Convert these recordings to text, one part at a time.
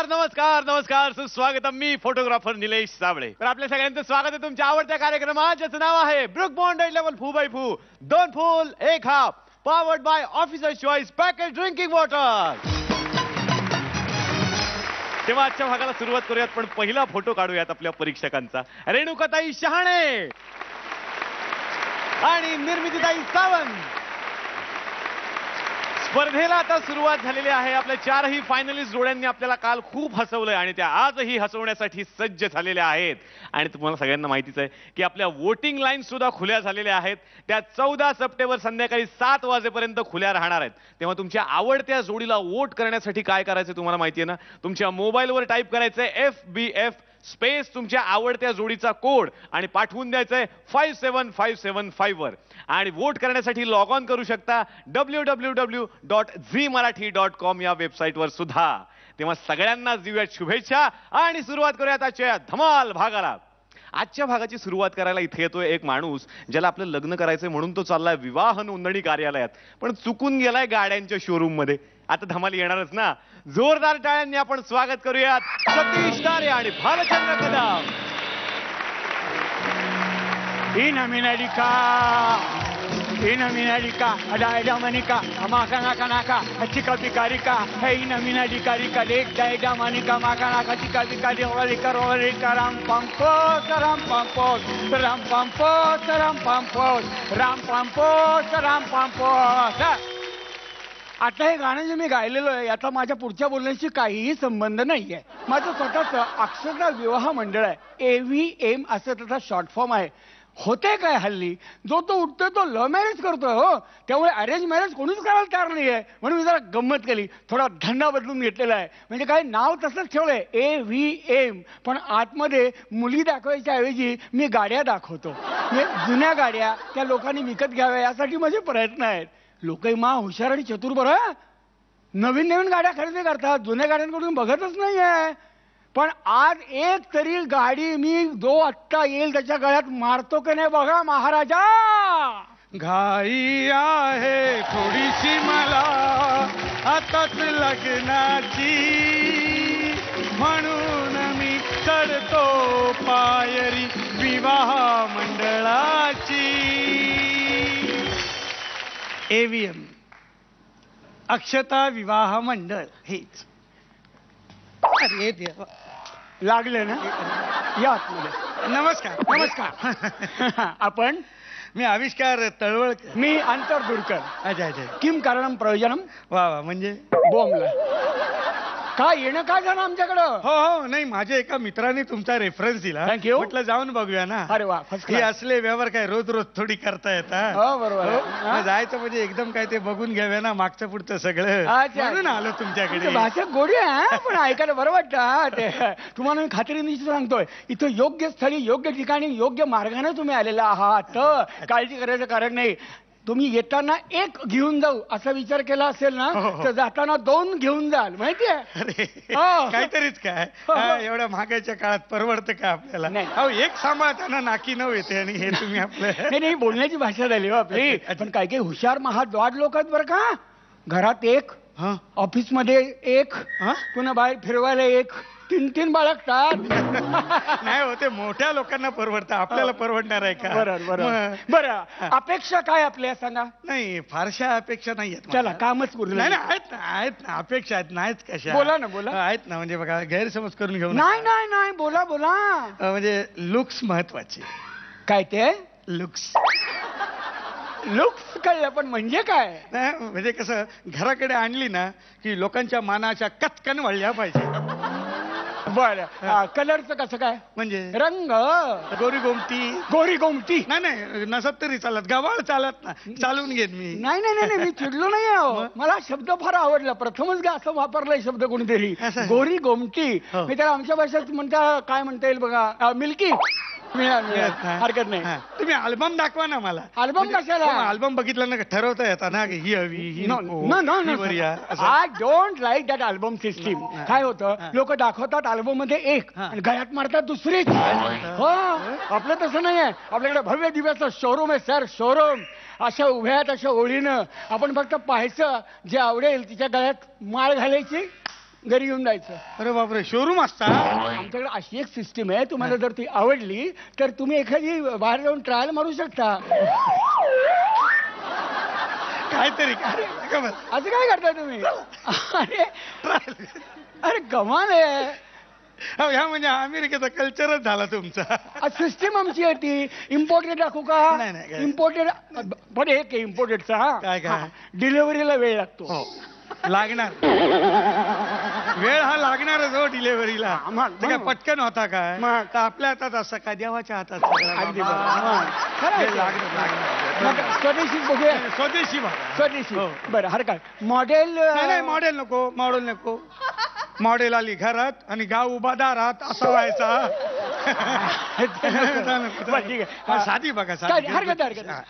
नमस्कार नमस्कार सुस्वागतम. मी फोटोग्राफर निलेश साबळे. तर आपल्या सगळ्यांचं स्वागत आहे तुमच्या आवडत्या कार्यक्रमात, ज्याचं नाव आहे ब्रुक बॉन्ड लेवल फू बाय फू. 2 full 1 half, powered by officer choice package drinking water. तेव्हा आजच्या भागाला सुरुवात करूयात, पण पहिला फोटो काढूयात आपल्या परीक्षकांचा. रेणुकाताई शहाणे आणि निर्मितीताई सावंत. स्पर्धेला आता सुरुवात झालेली आहे. आपल्या 4ही फायनलिस्ट जोड्यांनी आपल्याला काल खूप हसवलंय आणि त्या आजही हसवण्यासाठी सज्ज झालेल्या आहेत. आणि तुम्हाला सगळ्यांना माहितीच आहे की आपल्या वोटिंग लाईन सुद्धा खुल्या झालेल्या आहेत. त्या 14 सप्टेंबर संध्याकाळी 7 वाजेपर्यंत खुल्या राहणार आहेत. तेव्हा तुमच्या आवडत्या जोडीला वोट करण्यासाठी काय करायचं तुम्हाला माहिती आहे ना. तुमच्या मोबाईलवर टाईप करायचंय FBF स्पेस तुमच्या आवडत्या जोडीचा कोड आणि पाठवून द्यायचंय 57575 वर. आणि वोट करण्यासाठी लॉग ऑन करू शकता www.zeemarathi.com या वेबसाईटवर सुद्धा. तेव्हा सगळ्यांना देऊयात शुभेच्छा आणि सुरुवात करूयात आजच्या धमाल भागाला. आजच्या भागाची सुरुवात करायला इथे येतोय एक माणूस, ज्याला आपलं लग्न करायचंय म्हणून तो चाललाय विवाह नोंदणी कार्यालयात, पण चुकून गेलाय गाड्यांच्या शोरूम मध्ये. आता धमाल येणारच ना. जोरदार टाळ्यांनी आपण स्वागत करूयात सतीश तारे आणि Bhalchandra Kadam. Inaminalika, Adaidamanika, Amakanaka, Achika Pikarika, Hey Naminadikarika, Lake Daidamanika, Makanaka, Chika Pikari, Olika, Olika, Ram Pampo, Ram Pampo, Ram Pampo, Ram Pampo, Ram Pampo, Ram Pampo. आता हे गाणं जे मी गायलेलं आहे याचा माझ्या पुढच्या बोलण्याशी काहीही संबंध नाहीये. माझं स्वतःच अक्षरशः विवाह मंडळ आहे. AVM असं त्याचा शॉर्ट फॉर्म आहे. होते काय हल्ली जो तो उठतोय तो लव्ह मॅरेज करतोय हो. त्यामुळे अरेंज मॅरेज कोणीच करायला तयार नाहीये. म्हणून मी जरा गंमत केली, थोडा धंदा बदलून घेतलेला आहे. म्हणजे काय नाव तसंच ठेवलंय AVM, पण आतमध्ये मुली दाखवायच्या ऐवजी मी गाड्या दाखवतो. म्हणजे जुन्या गाड्या त्या लोकांनी विकत घ्याव्या यासाठी माझे प्रयत्न आहेत. लोकही मा हुशार आणि चतुर बरं. नवीन नवीन गाड्या खरेदी करतात, जुन्या गाड्यांकडून बघतच नाहीये. पण आज एक तरी गाडी मी जो आत्ता येईल त्याच्या गळ्यात मारतो की नाही बघा महाराजा. घाई आहे थोडीशी मला आताच लग्नाची, म्हणून मी चढतो पायरी विवाह मंडळाची. AVM अक्षता विवाह मंडळ हेच. अरे देवा, लागलं ना. या आतमध्ये. नमस्कार. नमस्कार. आपण? मी आविष्कार तळवळकर. मी अंतरदुरकर. अच्छा अच्छा. किम कारणम प्रयोजनम. वा वा, म्हणजे बोमला काय येणं काय झालं आमच्याकडं. हो हो, नाही माझ्या एका मित्राने तुमचा रेफरन्स दिला. थँक्यू. म्हटलं जाऊन बघूया ना. अरे वा, फर्स्ट हे असले व्यवहार काय रोज रोज थोडी करता येतात. हो बरोबर. मग जायचं म्हणजे एकदम काय ते बघून घ्यावे ना मागचं पुढचं सगळं. अच्छा. म्हणून आलो तुमच्याकडे. भाषा गोडी आहे पण ऐकायला बरं वाटतं. ते तुम्हाला मी खात्रीनिशी सांगतोय, इथं योग्य स्थळी योग्य ठिकाणी योग्य मार्गाने तुम्ही आलेला आहात. काळजी करायचं कारण नाही. तुम्ही येताना एक घेऊन जाऊ असा विचार केला असेल ना तर जाताना 2 घेऊन जाल माहितीये. अरे काहीतरीच काय एवढ्या महागाईच्या काळात परवडतं का आपल्याला. अहो एक सांभाळताना नाकी नऊ येते आणि हे तुम्ही आपलं. नाही बोलण्याची भाषा झाली हो आपली. पण काही काही हुशार महाद्वाड लोक आहेत बरं का. घरात एक, ऑफिस मध्ये एक, पुन्हा बाहेर फिरवायला एक, 3 बाळगतात. नाही होते मोठ्या लोकांना परवडतं, आपल्याला परवडणार आहे का. बरं बरं. अपेक्षा काय आपल्या सांगा. नाही फारशा अपेक्षा नाही आहेत. चला कामच करू. नाही आहेत ना अपेक्षा आहेत. नाहीच कशा. बोला ना बोला. आहेत ना. म्हणजे बघा गैरसमज करून घेऊ. नाही बोला बोला. म्हणजे लुक्स महत्वाचे. काय ते लुक्स कळलं पण म्हणजे काय. म्हणजे कसं घराकडे आणली ना की लोकांच्या मानाच्या कचकन वळल्या पाहिजे. बरं. कलरचं कसं काय. म्हणजे रंग गोरी गोमटी. नाही नसत तरी चालत, गव्हाळ चालत ना. चालून घेत मी. नाही मी चिडलो नाही आहो. मला शब्द फार आवडला. प्रथमच असं वापरलाय शब्द कोणीतरी. गोरी गोमटी. मी त्याला आमच्या भाषेत काय म्हणता येईल बघा. मिल्की. हरकत नाही. तुम्ही अल्बम दाखवा ना मला. अल्बम कशाला. अल्बम बघितलं ना ठरवता येतं ना ही हवी ही नको. I don't like that album system. काय होतं लोक दाखवतात अल्बम मध्ये एक आणि गळ्यात मारतात दुसरीच. हो आपलं तसं नाहीये. आपल्याकडे भव्य दिव्याचं शोरूम आहे सर. शोरूम अशा उभ्या अशा ओळीनं आपण फक्त पाहायचं जे आवडेल तिच्या गळ्यात माळ घालायची घरी घेऊन जायचं. अरे बापरे, शोरूम असता? आमच्याकडे अशी एक सिस्टीम आहे, तुम्हाला जर ती आवडली तर तुम्ही एखादी बाहेर जाऊन ट्रायल मारू शकता. काहीतरी असं काय करता तुम्ही? अरे कमाल आहे. ह्या म्हणजे अमेरिकेचा कल्चरच झाला तुमचा. सिस्टीम आमची आहे ती. इम्पोर्टेड दाखवू का? नाही. इम्पोर्टेड पण एक इम्पोर्टेडचा काय? डिलिव्हरीला वेळ लागतो. लागणार, वेळ हा लागणारच हो डिलेव्हरीला. ते काय पटकन होता काय? तर आपल्या हातात असतं काय? देवाच्या हातात. अगदी स्वदेशी बघूया. स्वदेशी स्वदेशी. बरं हर काय मॉडेल? नाही, मॉडेल नको. मॉडेल आली घरात आणि गाव उभा दारात असा व्हायचा. साधी बघा,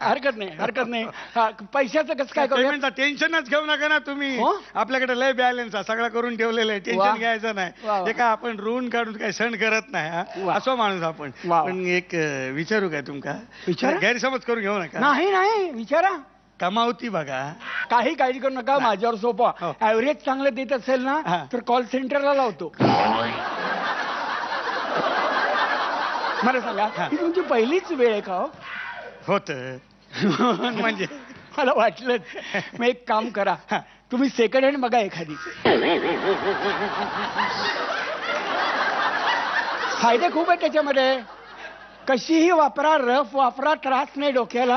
हरकत नाही. पैशाचं कसं काय करूया? टेन्शनच घेऊ नका ना तुम्ही. आपल्याकडे लय बॅलन्स आहे, सगळं करून ठेवलेलं आहे. टेन्शन घ्यायचं नाही. हे काय आपण ऋण काढून काही सण करत नाही. असं माणूस आपण. पण एक विचारू काय तुमका? गैरसमज करून घेऊ नका. नाही विचारा. कमावती बघा. काही काळजी करू नका, माझ्यावर सोपा. ऍव्हरेज चांगलं देत असेल ना तर कॉल सेंटरला लावतो. मला सांगा, ही तुमची पहिलीच वेळ आहे का? होत म्हणजे मला वाटलं. मग एक काम करा, तुम्ही सेकंड हँड बघा एखादी. फायदे खूप आहेत त्याच्यामध्ये. कशीही वापरा, रफ वापरा, त्रास नाही डोक्याला.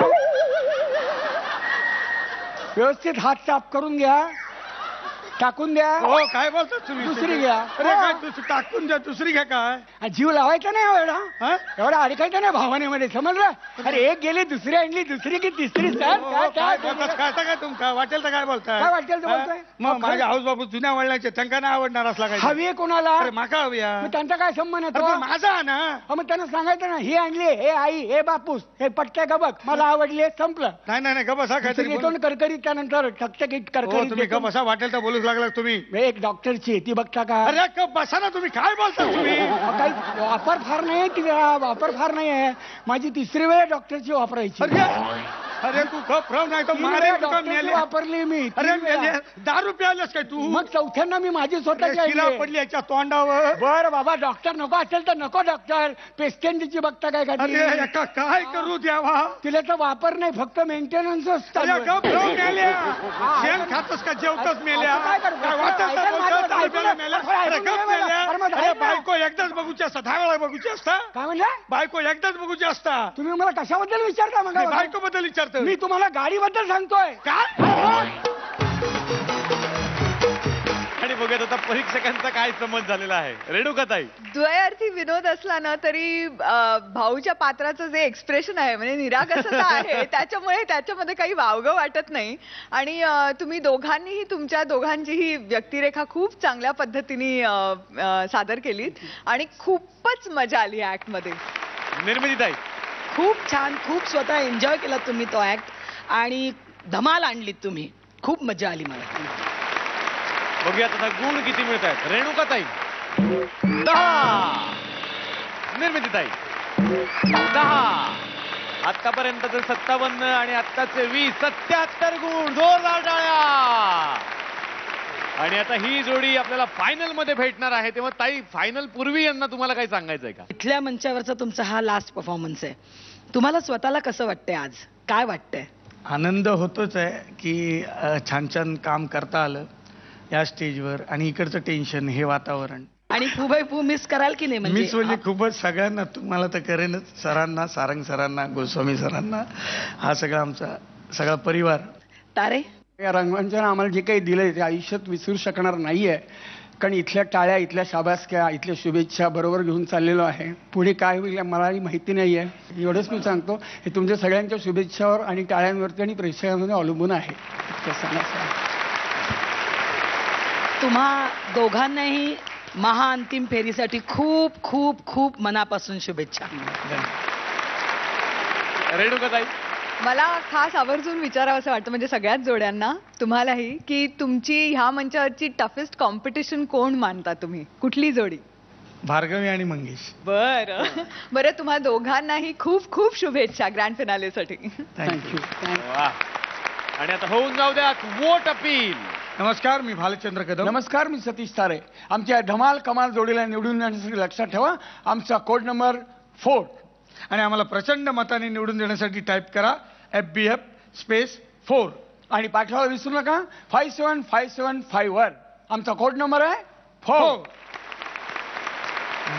व्यवस्थित हात साफ करून घ्या, टाकून द्या. हो, काय बोलतात तुम्ही? दुसरी घ्या. अरे काय टाकून द्या, दुसरी घ्या. काय जीव लावायचा नाही एवढा अडकायचा नाही भावनेमध्ये, समजलं? अरे एक गेली, दुसरी आणली, दुसरी की तिसरी. काय तुमका वाटेल तर काय बोलताय? काय वाटेल तर बोलताय? मग माझ्या हाऊस बाबू जुन्या वळणाचे, त्यांना नाही आवडणार असला काय? हवी आहे कोणाला? माका हवी. मग त्यांचा काय संबंध येतो? माझा ना. मग त्यांना सांगायचं ना, ही आणली, हे आई, हे बापूस, हे पटक्या का बघ, मला आवडली, संपलं. नाही गबसा काहीतरी करकरीत, त्यानंतर ठकठकीत करकरीत. तुम्ही गबसा वाटेल तर बोलूच लागला तुम्ही. एक डॉक्टरची ती बघता का? अरे कप बसा ना तुम्ही. काय बोलता तुम्ही? काही वापर फार नाही, वापर फार नाही आहे. माझी तिसरी वेळ डॉक्टरची वापरायची. अरे तू कप राव, नाही तर मारे. वापरली मी. अरे दारू प्यायलास काय तू? मग चौथ्यांदा मी माझी स्वतःची पडली याच्या तोंडावर. बरं बाबा, डॉक्टर नको असेल तर नको डॉक्टर. पेशंटची बघता काय? काय करू द्यावा? तिला तर वापर नाही, फक्त मेंटेनन्स असतं. शेण खातोस का? जेवतोस मेल्या? बायको एकदाच बघूची असता, 10 वेळा बघूची असता. काय म्हणलं? बायको एकदाच बघूची असता. तुम्ही मला कशाबद्दल विचारता? मग बायको बद्दल विचारतो मी तुम्हाला. गाडीबद्दल सांगतोय. काय? आणि बघूयात आता परीक्षकांचा काय समज झालेला आहे. रेणुकाताई, द्वयार्थी विनोद असला ना तरी भाऊच्या पात्राचं जे एक्सप्रेशन आहे, म्हणजे निरागसता आहे, त्याच्यामुळे त्याच्यामध्ये काही वावगं वाटत नाही. आणि तुम्ही दोघांनीही तुमच्या दोघांचीही व्यक्तिरेखा खूप चांगल्या पद्धतीने सादर केलीत आणि खूपच मजा आली ऍक्ट मध्ये. निर्मितीताई, खूप छान, खूप स्वतः एन्जॉय केला तुम्ही तो ऍक्ट आणि धमाल आणलीत तुम्ही. खूप मजा आली मला. बघूयात आता गुण किती मिळत आहेत. रेणुकाताई 10, निर्मितीताई 10, आतापर्यंत 57 आणि आत्ताचे 20, 77 गुण. जोरदार टाळ्या. आणि आता ही जोडी आपल्याला फायनल मध्ये भेटणार आहे. तेव्हा ताई, फायनल पूर्वी यांना तुम्हाला काही सांगायचंय का? इथल्या मंचावरचा तुमचा हा लास्ट परफॉर्मन्स आहे. तुम्हाला स्वतःला कसं वाटतंय आज? काय वाटतंय? आनंद होतोच आहे की छान काम करता आलं या स्टेजवर. आणि इकडचं टेन्शन, हे वातावरण. आणि खूप मिस कराल की नाही? मिस म्हणजे खूपच. सगळ्यांना, तुम्हाला तर करेनच, सरांना, सारंग सरांना, गोस्वामी सरांना, हा सगळा आमचा सगळा परिवार. तारे, या रंगमंचानं आम्हाला जे काही दिलंय ते आयुष्यात विसरू शकणार नाहीये. कारण इथल्या टाळ्या, इथल्या शाबासक्या, इथल्या शुभेच्छा बरोबर घेऊन चाललेलो आहे. पुढे काय होईल मलाही माहिती नाहीये. एवढंच मी सांगतो, हे तुमच्या सगळ्यांच्या शुभेच्छावर आणि टाळ्यांवरती आणि प्रेक्षकांमध्ये अवलंबून आहे. तुम्हा दोघांनाही महाअंतिम फेरीसाठी खूप खूप खूप मनापासून शुभेच्छा. रेणुकाताई, मला खास आवर्जून विचारावं असं वाटतं, म्हणजे सगळ्याच जोड्यांना, तुम्हालाही, की तुमची ह्या मंचावरची टफेस्ट कॉम्पिटिशन कोण मानता तुम्ही? कुठली जोडी? भार्गवी आणि मंगेश. बरं, तुम्हा दोघांनाही खूप खूप शुभेच्छा ग्रँड फिनालेसाठी. थँक्यू. आणि आता होऊन जाऊ द्या वोट अपील. नमस्कार, मी भालचंद्र कदम. नमस्कार, मी सतीश तारे. आमच्या धमाल कमाल जोडीला निवडून देण्यासाठी लक्षात ठेवा आमचा कोड नंबर 4 आणि आम्हाला प्रचंड मताने निवडून देण्यासाठी टाईप करा FBF_4 आणि पाठवायला विसरू नका 57575 वर. आमचा कोड नंबर आहे 4.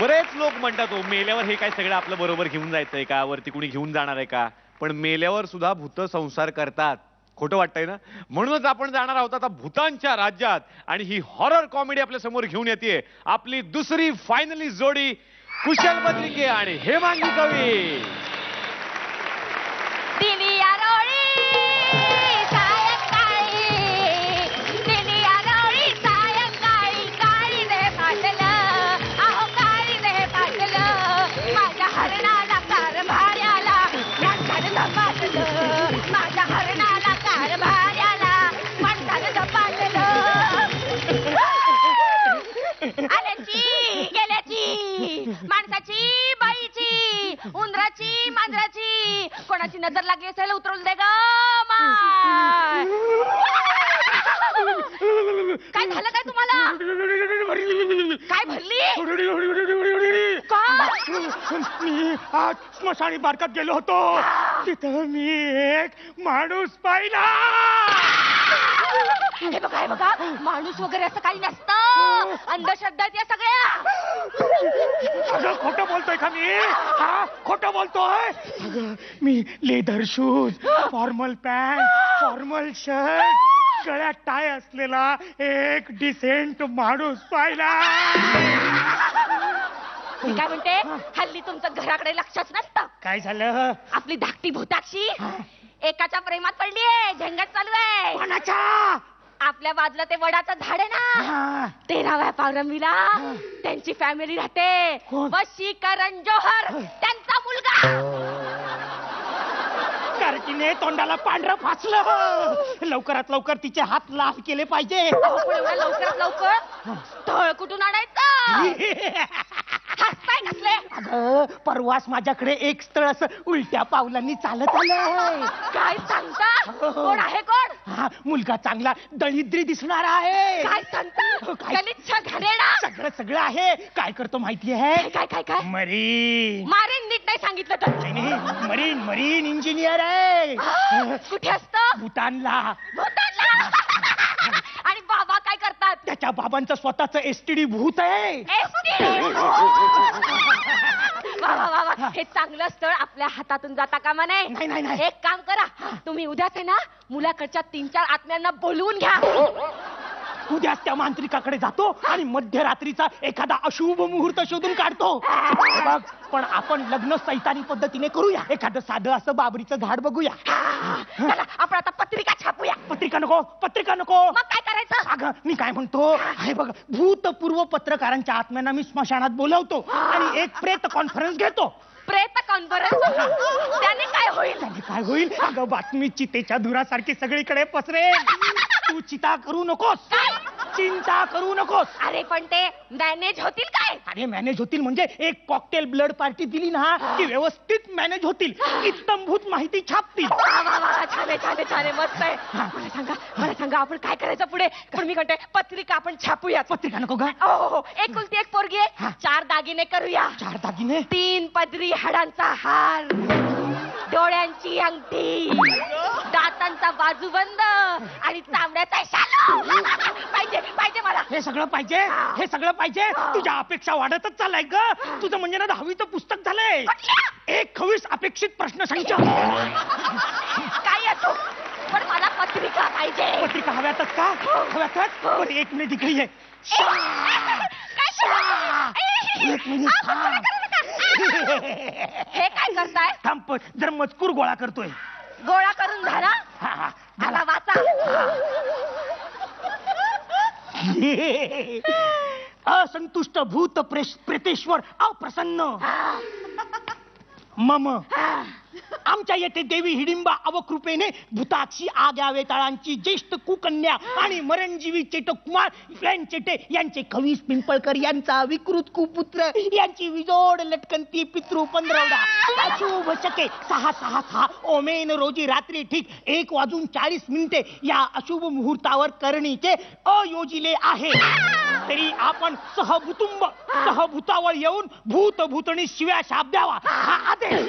बरेच लोक म्हणतात हो मेल्यावर हे काय सगळं आपलं बरोबर घेऊन जायचंय का, वरती कुणी घेऊन जाणार आहे का, पण मेल्यावर सुद्धा भूत संसार करतात. खोटं वाटतंय ना? म्हणूनच आपण जाणार आहोत आता भूतांच्या राज्यात आणि ही हॉरर कॉमेडी आपल्या समोर घेऊन येते आपली दुसरी फायनलिस्ट जोडी कुशल बद्रिके आणि हेमांगी कवी. माणसाची, बाईची, उंदराची, मांजराची, कोणाची नजर लागली असेल उतरून दे ग. काय झालं काय तुम्हाला? काय भरली? मी आज स्मशानी बारकात गेलो होतो. तिथं मी एक माणूस पाहिला. हे बघा माणूस वगैरे असं काही नसतं. अंधश्रद्धा या सगळ्या. अगं खोटं बोलतोय का मी? हा खोटं बोलतोय? अगं मी leather shoes, formal pant, formal shirt, गळ्यात टाय असलेला एक डिसेंट माणूस पाहिला. मी काय म्हणते, हल्ली तुमचं घराकडे लक्षच नसतं. काय झालं? आपली धाकटी भूताक्षी एकाच्या प्रेमात पडलीये. झंगट चालू आहे. कोणाच्या? आपल्या बाजूला ते वडाचं झाड आहे ना, 13व्या पावरंबीला त्यांची फॅमिली राहते. वशीकरण जोहर त्यांचा मुलगा. कार्टीने तोंडाला पांढरं फासलं. लवकरात लवकर तिचे हात लाल केले पाहिजे. पण एवढ्या लवकरात लवकर स्थळ कुठून आणायचं? हसताय कसले? अगं परवास माझ्याकडे एक स्थळ असं उलट्या पावलांनी चालत आलं. काय सांगता? कोण आहे कोण? हा मुलगा चांगला दळिद्री दिसणार आहे. काय सांगता? गलिच्छ घरेडा. सगळं आहे. काय करतो माहिती आहे? काय काय काय? मरीन मारेन नीट नाही सांगितलं तर. मरीन इंजिनियर आहे. कुठे असतं? भूतानला. आणि बाबा काय करतात? त्याच्या बाबांचं स्वतःच STD भूत आहे. वा हे चांगलं स्थळ आपल्या हातातून जाता कामा नाही. नाही. एक काम करा, तुम्ही उद्याच आहे ना मुलाकडच्या 3-4 आत्म्यांना बोलवून घ्या. उद्याच त्या मांत्रिकाकडे जातो आणि मध्यरात्रीचा एखादा अशुभ मुहूर्त शोधून काढतो. बघ पण आपण लग्न सैतानी पद्धतीने करूया. एखादं साधं असं बाबरीचं झाड बघूया. चला आपण आता पत्रिका छापूया. पत्रिका नको. मग काय करायचं? अगं मी काय म्हणतो, हे बघ भूतपूर्व पत्रकारांच्या आत्म्यांना मी स्मशानात बोलवतो आणि एक प्रेत कॉन्फरन्स घेतो. प्रेत कॉन्फरन्स? त्याने काय होईल? अगं बातमी चितेच्या धुरासारखी सगळीकडे पसरेल. तू चिंता करू नकोस. अरे पण ते मॅनेज होतील काय? अरे मॅनेज होतील म्हणजे एक कॉकटेल ब्लड पार्टी दिली ना की व्यवस्थित मॅनेज होतील. इत्तमभूत माहिती छापतील. छान मस्त आहे. मला सांगा आपण काय करायचं पुढे? पण मी म्हणते पत्रिका आपण छापूया. पत्रिका नको का? हो. एकुलती एक पोरगी आहे. 4 दागिने करूया. 4 दागिने? 3 पदरी हाडांचा हार, डोळ्यांची अंगठी, दातांचा बाजूबंद आणि चामड्याचा शालू. पाहिजे मला. हे सगळं पाहिजे. तुझ्या अपेक्षा वाढतच चाललाय ग. तुझं म्हणजे ना 10वीचं पुस्तक झालंय. एक 21 अपेक्षित प्रश्न संख्या. काही असो पण मला पत्रिका पाहिजे. पत्रिका हव्यातच का? पण 1 मिनिट इकडे ये. एक मिनिट थांब. हे काय करताय? थांब जर मजकूर गोळा करतोय. गोळा करून झाला? आता वाचा. असंतुष्ट भूत प्रेतेश्वर अप्रसन्न मम आमच्या येथे देवी हिडिंबा अवकृपेने भूताक्षी आग्या वेताळांची ज्येष्ठ कुकन्या आणि मरणजीवी चेटक कुमार फ्लॅन चेटे यांचे कवीस पिंपळकर यांचा विकृत कुपुत्र यांची विजोड लटकंती पितृ पंधरवडा अशुभ शके 666 ओमेन रोजी रात्री ठीक 1:40 या अशुभ मुहूर्तावर करणीचे अयोजिले आहे. तरी आपण सहभूतावर येऊन भूत भूतणी शिव्या शाप द्यावा हा आदेश.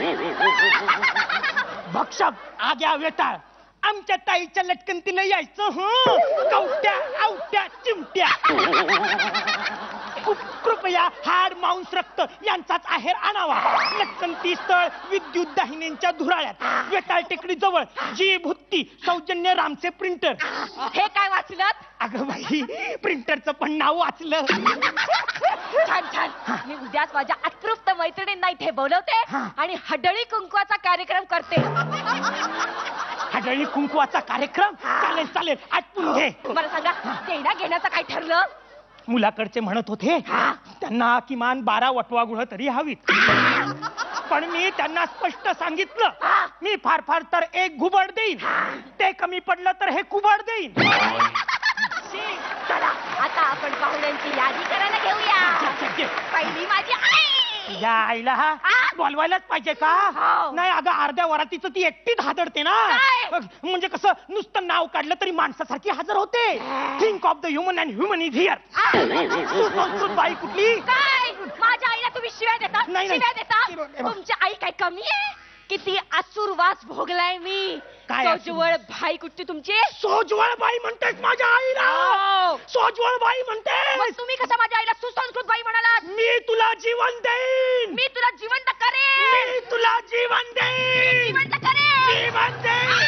भक्षक आग्या वेताळ आमच्या ताईच्या लटकंतीला यायचं कवट्या आवट्या चिमट्या. कृपया हाड मांस रक्त यांचाच आहेर आणावा. लटकंती स्थळ विद्युत दाहिन्यांच्या धुराळ्यात वेताळ टेकडी जवळ जी भुत्ती सौजन्य रामचे प्रिंटर. हे काय वाचलं? अगं बाई प्रिंटरचं पण नाव वाचलं. छान छान. मी उद्याच माझ्या अतृप्त मैत्रिणींना इथे बोलवते आणि हडळी कुंकवाचा कार्यक्रम करते. हडळी कुंकवाचा कार्यक्रम? चालेल चालेल आटपून घे. मला सांगा देणा घेण्याचं काय ठरलं? मुलाकडचे म्हणत होते त्यांना किमान 12 वटवागुळ तरी हवीत. पण मी त्यांना स्पष्ट सांगितलं मी फार फार तर 1 घुबड देईन. ते कमी पडलं तर हे कुबड देईन. चला आता आपण पाहुण्यांची यादी करायला घेऊया. पहिली माझी आई. या आईला हा बोलवायलाच पाहिजे का? नाही अगं अर्ध्या वरातीचं ती एकटीच हादरते ना. म्हणजे कसं नुसतं नाव काढलं तरी माणसासारखी हजर होते. Think of the human and human is here. सुसंस्कृत बाई कुठली? काय माझ्या आईला तुम्ही शिव्या देता? नाही, नाही. शिव्या देता? तुमची आई काय कमी आहे? किती आसुरवास भोगलाय मी. काय सोजवळ भाई कुठची तुमची? सोजवळ बाई म्हणतेस माझ्या आईला? सोजवळ बाई म्हणतेस? मग तुम्ही कशा माझ्या आईला सुसंस्कृत बाई म्हणालात? मी तुला जीवन देईन. मी तुला जिवंत करेन. मी तुला जीवन देईन. जिवंत करेन. जीवन देईन.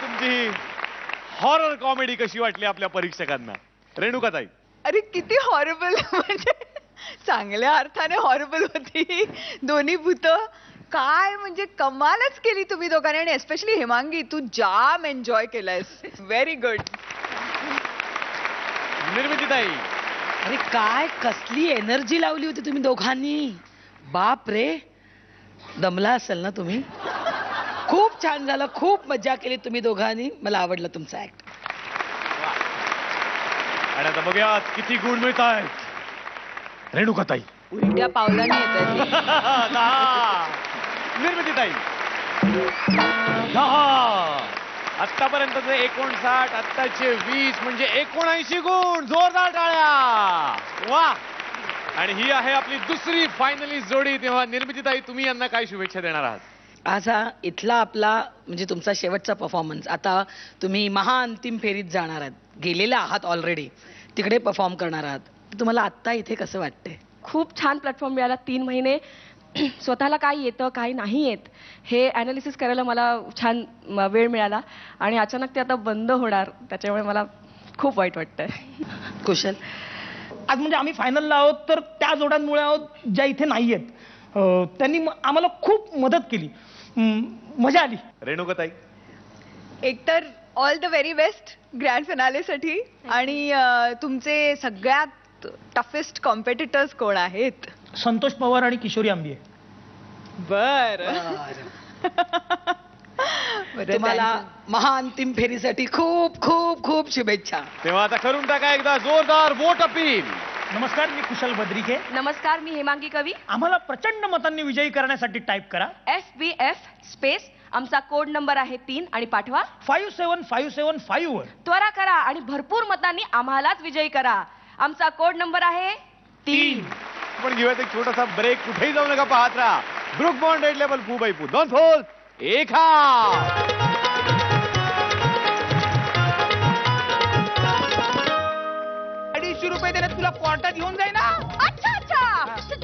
तुमची हॉरर कॉमेडी कशी वाटली आपल्या परीक्षकांना? रेणुकाताई. अरे किती हॉरेबल, म्हणजे चांगल्या अर्थाने हॉरेबल होती दोन्ही भूत. काय म्हणजे कमालच केली तुम्ही दोघांनी. आणि एस्पेशली हेमांगी तू जाम एन्जॉय केलायस. Very good. निर्मितीताई. अरे काय कसली एनर्जी लावली होती तुम्ही दोघांनी. बाप रे दमला असेल ना तुम्ही. खूप छान झालं. खूप मजा केली तुम्ही दोघांनी. मला आवडलं तुमचं ऍक्ट. आणि आता बघूया किती गुण मिळत आहेत. रेणुकाताई. उलट्या पावलाने येत निर्मितीताई. 10. आतापर्यंतचे 59, आत्ताचे 20 म्हणजे 79 गुण. जोरदार टाळ्या. वा. आणि ही आहे आपली दुसरी फायनलिस्ट जोडी. तेव्हा निर्मितीताई तुम्ही यांना काय शुभेच्छा देणार आहात? आज हा इथला आपला म्हणजे तुमचा शेवटचा परफॉर्मन्स. आता तुम्ही महाअंतिम फेरीत जाणार आहात. गेलेला आहात ऑलरेडी. तिकडे परफॉर्म करणार आहात. तुम्हाला आत्ता इथे कसं वाटतंय? खूप छान प्लॅटफॉर्म मिळाला. 3 महिने स्वतःला काय येतं काय नाही येत हे अनालिसिस करायला मला छान वेळ मिळाला. आणि अचानक ते आता बंद होणार त्याच्यामुळे मला खूप वाईट वाटतंय. कुशल. आज म्हणजे आम्ही फायनलला आहोत तर त्या जोड्यांमुळे आहोत ज्या इथे नाही आहेत. त्यांनी आम्हाला खूप मदत केली. मजा आली. रेणुकाताई. एकतर all the very best grand फिनालेसाठी. आणि तुमचे सगळ्यात टफेस्ट कॉम्पिटिटर्स कोण आहेत? संतोष पवार आणि किशोरी आंबिये. बर. तुम्हाला महाअंतिम फेरीसाठी खूप खूप खूप शुभेच्छा. तेव्हा आता करून टाका एकदा जोरदार वोट अपील. नमस्कार मी कुशल बद्रिके. नमस्कार मी हेमांगी कवी. आम्हाला प्रचंड मतांनी विजयी करण्यासाठी टाईप करा FBF स्पेस. आमचा कोड नंबर आहे 3 आणि पाठवा 57575 वर. त्वरा करा आणि भरपूर मतांनी आम्हालाच विजयी करा. आमचा कोड नंबर आहे 3. पण घेऊयात एक छोटासा ब्रेक. कुठेही जाऊ नका, पाहत राहा ब्रुक बॉन्ड रेड लेवल पू बाय पू. 2 फोल 1 हात. 250 रुपये देण्यात तुला कोर्टात घेऊन जाई ना. अच्छा अच्छा.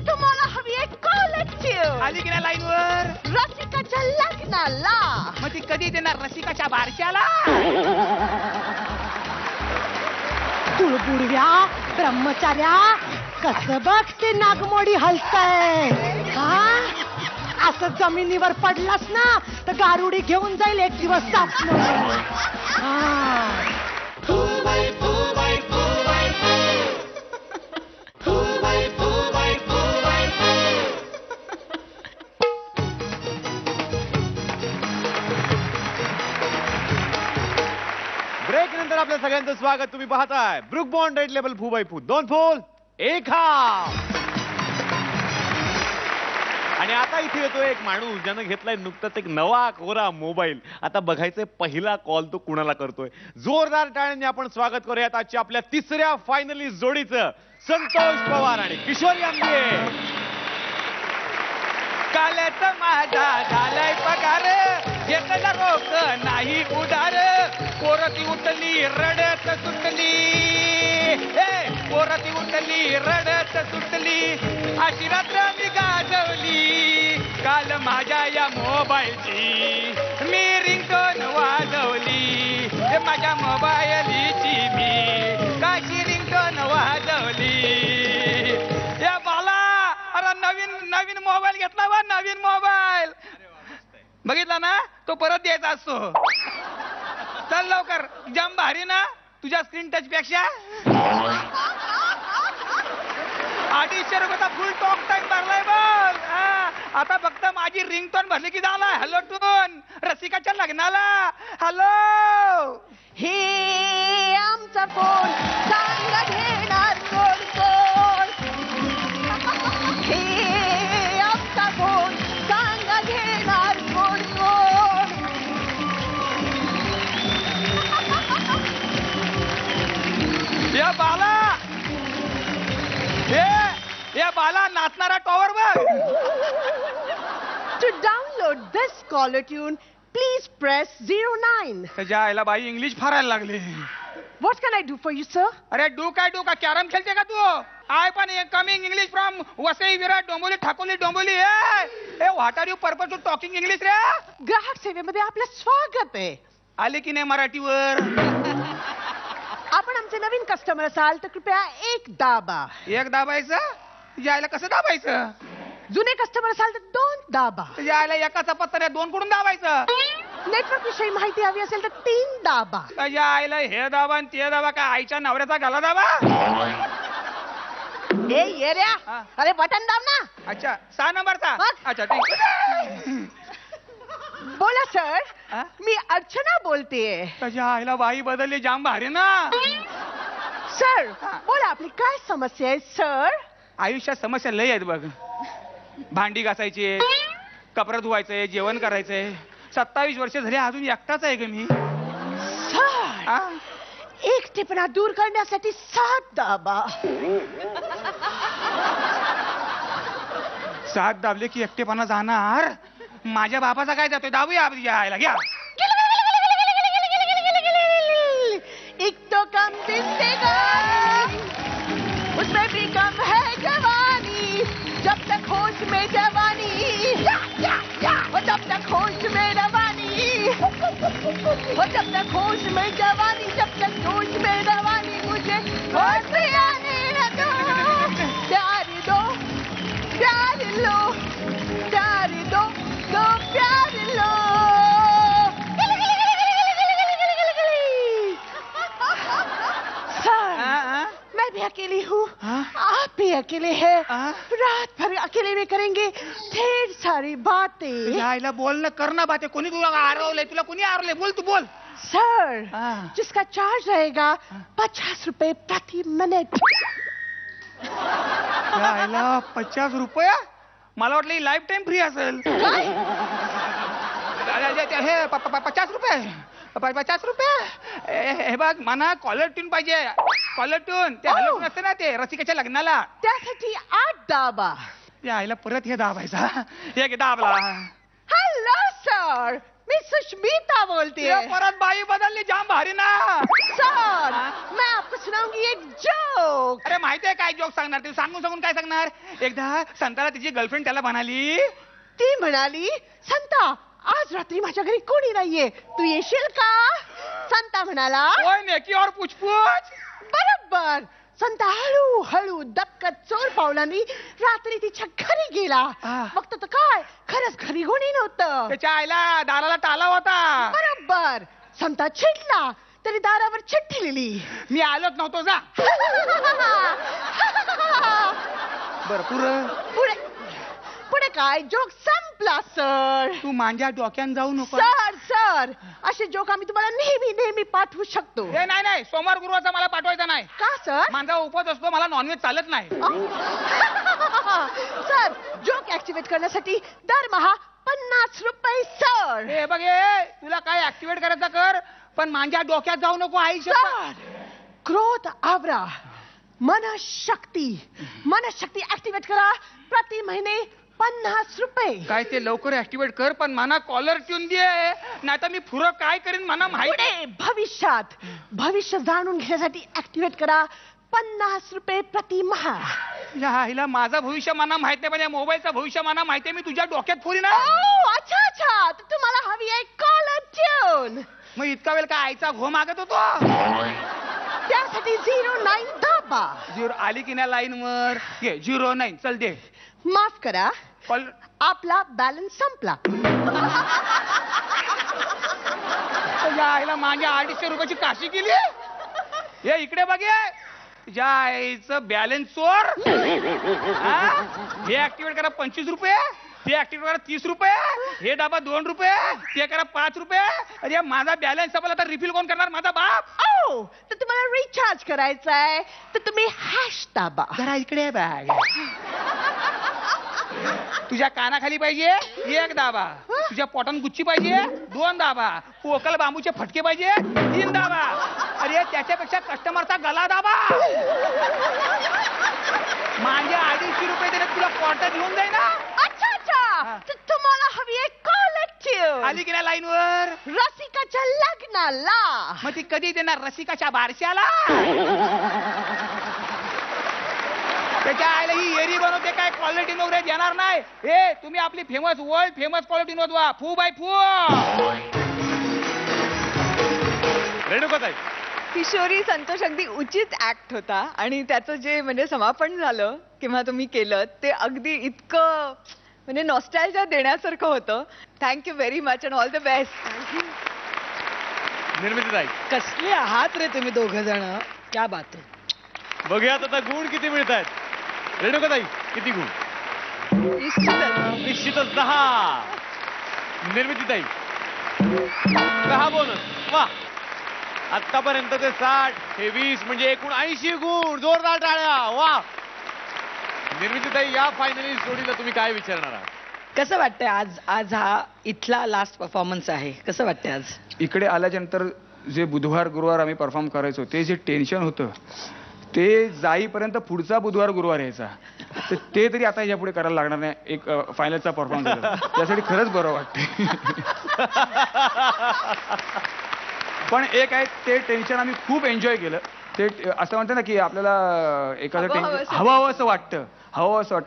तुम्हाला हवी आहे कॉलेज. आली की नाही लाईन वर? रसिकाच्या लग्नाला. मग ती कधी देणार रसिकाच्या बारशाला? तुळबुडव्या ब्रह्मचार्या कसं बघ ते नागमोडी हलतय हा असं जमिनीवर पडलास ना तर गारुडी घेऊन जाईल एक दिवस साप म्हणून. हा. ब्रेक नंतर आपल्या सगळ्यांचं स्वागत. तुम्ही पाहताय ब्रुक बॉन्ड रेड लेबल फू बाय फू, 2 फूल 1 हाफ. आणि आता इथे येतो एक माणूस ज्यानं घेतलाय नुकताच एक नवा कोरा मोबाईल. आता बघायचंय पहिला कॉल तो कुणाला करतोय. जोरदार टाळ्यांनी आपण स्वागत करूयात आजच्या आपल्या तिसऱ्या फायनलिस्ट जोडीचं, संतोष पवार आणि किशोरी आंबे. कालच माझा झालाय पगार, घेतला रोक नाही उधार, पोरती उठली रडत सुटली, पोरती उठली रडत सुटली, अशी रात्र मी गाजवली. काल माझ्या या मोबाईलची मी रिंगटोन वाजवली, माझ्या मोबाईलची मी काशी रिंगटोन वाजवली. या बाला अरे नवीन नवीन मोबाईल घेतला बा, नवीन मोबाईल बघितला ना, तो परत द्यायचा असतो. चल लवकर, जाम भारी ना तुझ्या स्क्रीन टच पेक्षा. 250 रुपयाचा फुल टॉक टाइम भरलाय बघ. आता फक्त माझी रिंगटोन भरली की झाला हॅलो टून रसिकाच्या लग्नाला. हॅलो, हे आमचा फोन सांगा घेणार कोण कोण, हे आमचा फोन सांगा घेणार कोण कोण. या बाला, या बाला नाचणारा टॉवर बघ. To download this caller tune, please press 09. त्याच्या आईला बाई इंग्लिश फारायला लागली. What can I do for you, sir? अरे डू काय डू का, कॅरम खेळते का तू? आय पण कमिंग इंग्लिश फ्रॉम वसई विराट डोंबोली ठाकोली डोंबोली. ए what are you purpose to talking English रे? ग्राहक सेवेमध्ये आपलं स्वागत आहे. आले की नाही मराठीवर? आपण आमचे नवीन कस्टमर असाल तर कृपया 1 दाबा. एक दाबायचं? तुझ्या आईला कसं दाबायचं? जुने कस्टमर असाल तर 2 दाबा. तुझ्या आईला एकाचा पत्ता रे 2 कडून दाबायचं? नेटवर्क विषयी माहिती हवी असेल तर 3 दाबा. तुझ्या आईला हे दाबा आणि ते दाबा का आईच्या नवऱ्याचा गला दाबा? ए येऱ्या, अरे बटन दाब ना. अच्छा 6 नंबरचा. अच्छा ठीक. बोला सर, मी अर्चना बोलतेय. तुझ्या आईला बाई बदलली, जाम भारी ना. सर बोला, आपली काय समस्या आहे सर? आयुष्यात समस्या लय आहेत बघ. भांडी घासायची, कपडे धुवायचंय, जेवण करायचंय. 27 वर्ष झाली अजून एकटाच आहे ग मी. सर एकटेपणा दूर करण्यासाठी 7 दाबा. 7 दाबले की एकटेपणा जाणार? माझ्या बापाचा काय जातोय? दाबूया यायला घ्या. एक तो कम दिखेगा, उसमें भी कम है जवानी, जब तक होश में जवानी, वो जब तक होश में रवानी, वो जब तक होश में जवानी, जब तक होश में रवानी, मुझे होश आने लगा. प्यार दो, प्यार लो, प्यार दो, दो प्यार लो. मैं भी अकेली हूँ, आप भी अकेले हैं. रात भर अकेले में करेंगे ढेर सारी बातें. यायला बोल ना, कर ना बातें. कोणी तुला आरवलंय? तुला कोणी आरवलंय? बोल तू बोल. सर जिसका चार्ज रहेगा 50 रुपए प्रति मिनट. यायला 50 रुपया? मला वाटलं लाईफ टाइम फ्री असेल. हे 50 रुपये? 50 रुपये? हे बघ मला कॉलर ट्यून पाहिजे. कॉलर ट्यून ते हॅलो ट्यून असते ना, ते रसिकाच्या लग्नाला. त्यासाठी 8 दाबा. त्या आईला परत हे दाबायचा. हे दाबला. हेलो सर, मैं सुष्मिता बोलती है. परत बाई बदलली, जाम भारी ना. सर मैं आपको सुनाऊंगी एक जोक. अरे माहितीये काय जोक सांगणार? ते सांगून सांगून काय सांगणार? एकदा संताला तिची गर्लफ्रेंड त्याला म्हणाली, ती म्हणाली, संता आज रात्री माझ्या घरी कोणी नाहीये, तू येशील का? संता म्हणाला ओय नेकी और पुछपुछ. बरोबर. संत हळू हळू दपकत चोर पावलांनी रात्री तिच्या घरी गेला. फक्त तर काय, खरंच घरी कोणी नव्हतं. त्याच्या आईला दाराला टाला होता. बरोबर. संता चिडला तरी दारावर चिठ्ठी लिहिली. मी आलोच नव्हतो जा. बर पुढे पुढे काय, जोक संपला सर. तू माझ्या डोक्यान जाऊ नको. सर सर असे जोक आम्ही तुम्हाला नेहमी नेहमी पाठवू शकतो. हे नाही सोमवार गुरुवारचा मला पाठवायचा नाही. का सर? माझा उपवास असतो, मला नॉनव्हेज चालत नाही. सर जोक ऍक्टिव्हेट करण्यासाठी दरमहा 50 रुपये सर. हे बघ हे, तुला काय ऍक्टिव्हेट करायचं कर, पण माझ्या डोक्यात जाऊ नको. आई सर क्रोध आवरा, मनशक्ती ऍक्टिव्हेट करा. प्रति महिने 50 रुपये. काय ते लवकर ऍक्टिव्हेट कर, पण मना कॉलर ट्यून दे, नाही तर मी पुरं काय करीन मला माहिती. भविष्य जाणून घेण्यासाठी ऍक्टिव्हेट करा. 50 रुपये प्रति माह. या आईला माझं भविष्य मला माहित नाही, पण मोबाईलचं भविष्य मला माहिती आहे. मी तुझ्या डोक्यात फोडी ना. अच्छा तर तुम्हाला हवी आहे कॉलर ट्यून. मग इतका वेळ काय आईचा घो मागत होतो. त्यासाठी 09 दाबा. आली की नाही लाईन वर. 09 चल दे. माफ करा, आपला बॅलन्स संपला. आईला माझ्या 250 रुपयाची काशी केली. हे इकडे बघे, तुझ्या आईचं बॅलन्स चोर. हे ऍक्टिव्हेट करा 25 रुपये, ते ऍक्टिव्हेट करा 30 रुपये, हे डबा 2 रुपये, ते करा 5 रुपये. अरे माझा बॅलन्स संपला तर रिफिल कोण करणार? माझा बाप. तर तुम्हाला रिचार्ज करायचा आहे तर तुम्ही हॅश दाबा. जरा इकडे बॅग. तुझ्या कानाखाली पाहिजे 1 दाबा, तुझ्या पोटान गुच्ची पाहिजे 2 दाबा, पोकल बांबूचे फटके पाहिजे 3 दाबा. अरे त्याच्यापेक्षा कस्टमरचा गला दाबा. माझे 250 रुपये दिले तुला क्वार्टर घेऊन जाई ना. अच्छा तर तुम्हाला हवी आहे कॉलर ट्यून. आली की नाही लाईन वर. रसिकाच्या लग्नाला. मग ती कधी देणार? रसिकाच्या बारशाला. त्याच्या आईला ही एरी बनवते काय, क्वालिटी वगैरे देणार नाही. हे तुम्ही आपली वर्ल्ड फेमस क्वालिटी नोंदवा. फू बाय फू. रेणुकाताई, किशोरी संतोष अगदी उचित ऍक्ट होता आणि त्याचं जे म्हणजे समापन झालं किंवा तुम्ही केलं ते अगदी इतकं म्हणजे नॉस्टॅल्जिया देण्यासारखं होतं. Thank you very much and all the best. निर्मितीताई, कसले आहात रे तुम्ही दोघं जण, क्या बात आहे. बघूयात आता गुण किती मिळत आहेत. रेणुकाताई किती गुण? निश्चितच 10. निर्मितीताई 10 बोनस. वा, आतापर्यंत ते 60, हे 20 म्हणजे एकूण 80 गुण. जोरदार टाळ्या. वा. निर्मितीताई, या फायनली जोडीला तुम्ही काय विचारणार आहात? कसं वाटतंय आज हा इथला लास्ट परफॉर्मन्स आहे, कसं वाटतंय आज? इकडे आल्याच्यानंतर जे बुधवार गुरुवार आम्ही परफॉर्म करायचो ते जे टेन्शन होतं ते जाईपर्यंत पुढचा बुधवार गुरुवार यायचा, तर ते तरी आता यापुढे करायला लागणार नाही. एक फायनलचा परफॉर्मन्स त्यासाठी खरंच बरं वाटते. पण एक आहे, ते टेन्शन आम्ही खूप एन्जॉय केलं. ते असं म्हणतं ना की आपल्याला एखादं टेन्शन हवं असं वाटतं,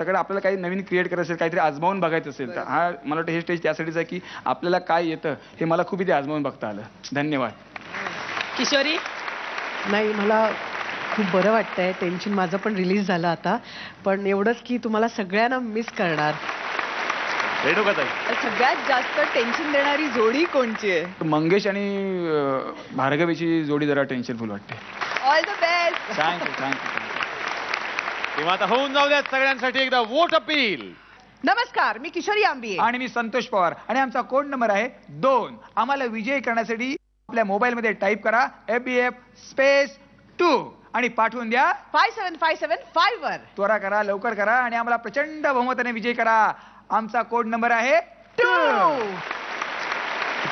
कारण आपल्याला काही नवीन क्रिएट करायचं असेल, काहीतरी आजमावून बघायचं असेल, तर हा मला वाटतं हे स्टेज त्यासाठीच आहे की आपल्याला काय येतं हे मला खूप इथे आजमावून बघता आलं. धन्यवाद. किशोरी? नाही, मला खूप बरं वाटतंय. टेन्शन माझं पण रिलीज झालं आता. पण एवढंच की तुम्हाला सगळ्यांना मिस करणार. सगळ्यात जास्त टेन्शन देणारी जोडी कोणची आहे? मंगेश आणि भार्गवीची जोडी जरा टेन्शनफुल वाटते. All the best. थँक्यू. तेव्हा आता होऊन जाऊ द्यात सगळ्यांसाठी एकदा वोट अपील. नमस्कार, मी किशोरी आंबिये आणि मी संतोष पवार आणि आमचा कोड नंबर आहे 2. आम्हाला विजयी करण्यासाठी आपल्या मोबाईल मध्ये टाईप करा FBF_2 आणि पाठवून द्या 57575 वर. त्वरा करा, लवकर करा आणि आम्हाला प्रचंड बहुमताने विजयी करा. आमचा कोड नंबर आहे 2.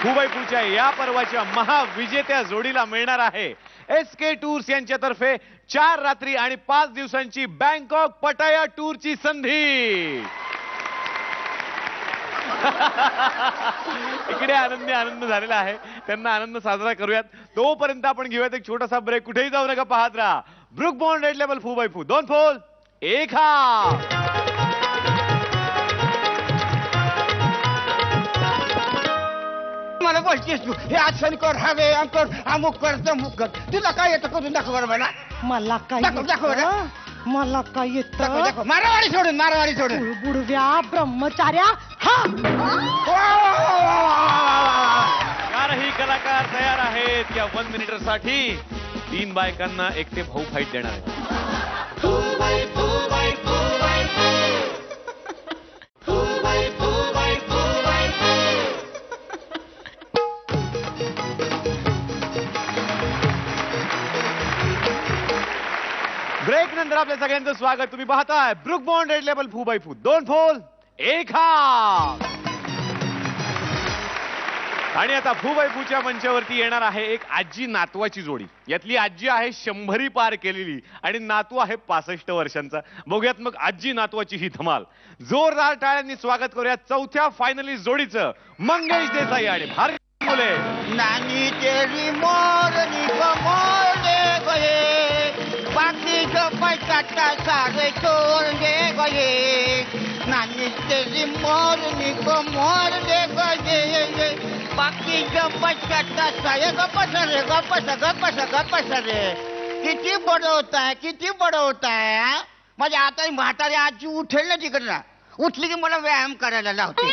फूबाईपूच्या या पर्वाच्या महाविजेत्या जोडीला मिळणार आहे SK टूर्स यांच्यातर्फे 4 रात्री आणि 5 दिवसांची बँकॉक पटाया टूरची संधी. इकडे आनंद झालेला आहे, त्यांना आनंद साजरा करूयात. तोपर्यंत आपण घेऊयात एक छोटासा ब्रेक. कुठेही जाऊ नका, पाहत राहा ब्रुक बॉन्ड रेड लेबल फू 2 फोल 1 हाफ. मला सगळं बोलतेस तू. हे आसन कर, हवे कर, अमुक कर, तमुक कर. तुला काय येतं करून दाखव बरं मला. मला काय दाखव येतं? मला काय दाखव येतं? दाखव. मारावाडी सोडून. बुडव्या ब्रह्मचार्या हा. चारही कलाकार तयार आहेत या 1 मिनिटसाठी 3 बायकांना एकटे भाऊ फाईट देणार आहेत. ब्रेक नंतर आपल्या सगळ्यांचं स्वागत. तुम्ही पाहताय ब्रुक बॉन्ड रेड लेबल फू बाय फू. 2 फोल 1 हाफ. आणि आता फू बाय फूच्या मंचावरती येणार आहे एक आजी नातवाची जोडी. यातली आजी आहे 100 पार केलेली आणि नातू आहे 65 वर्षांचा. बघूयात मग आजी नातवाची ही धमाल. जोरदार टाळ्यांनी स्वागत करूया चौथ्या फायनलिस्ट जोडीचं. मंगेश देसाई आणि भारती मुले. नानी तेरी मोरनी कमोले गए, बाकी जो पैसा सारे तोड़े गए. नानी तेरी मोरनी कमोले गए, बाकी जो पैसा सारे गप्पस रे. किती बडं होता है, किती बडं होता है. माझ्या आता म्हातारी आजी उठेल ना तिकडनं, उठली की मला व्यायाम करायला लावते.